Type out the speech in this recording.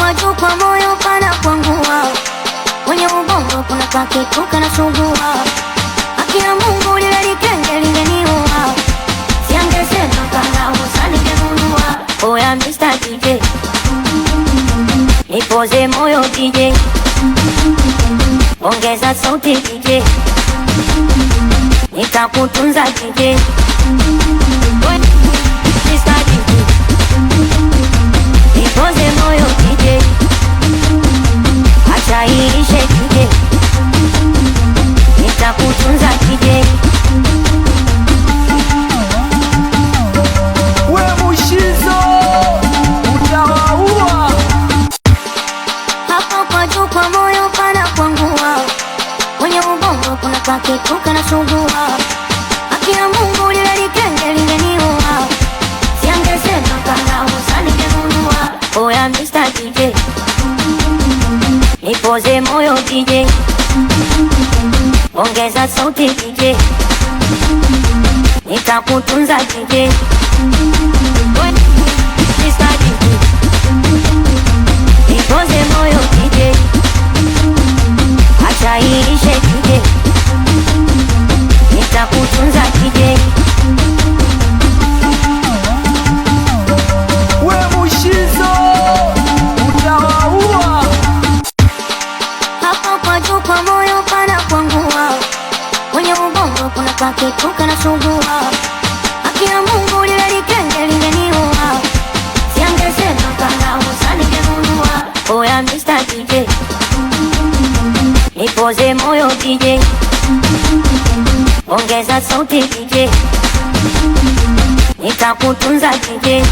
kwa juu kwa moyo pana kwangua, kwenye ubongo kuna kakitu kanasugua. Haki ya Mungu lile likenge lingeniua, siangesema kana usa ningegunua. Oya Mr. DJ, nipoze moyo DJ, ongeza sauti DJ, nitakutunza DJ. Mr. DJ, nipoze moyo DJ, acha iishe DJ, nitakutunza DJ. We Mushizo utawaua. Hapo kwa juu kwa moyo pana kwangua, kwenye ubongo kuna kakitu kanasugua. Haki ya Mungu lile likenge lingeniua, siangesema kana usa ningegunua. Oya Mr. DJ, nipoze moyo DJ, ongeza sauti DJ, nitakutunza DJ. Mr. DJ, nipoze moyo DJ, acha iishe DJ, nitakutunza DJ. We Mushizo utawaua. Hapo kwa juu kwa moyo pana kwangua, kwenye ubongo kuna kakitu kanasugua. Haki ya Mungu lile likenge lingeniua, siangesema kana usa ningegunua. Oya Mr. DJ, nipoze moyo DJ, ongeza sauti DJ, nitakutunza DJ.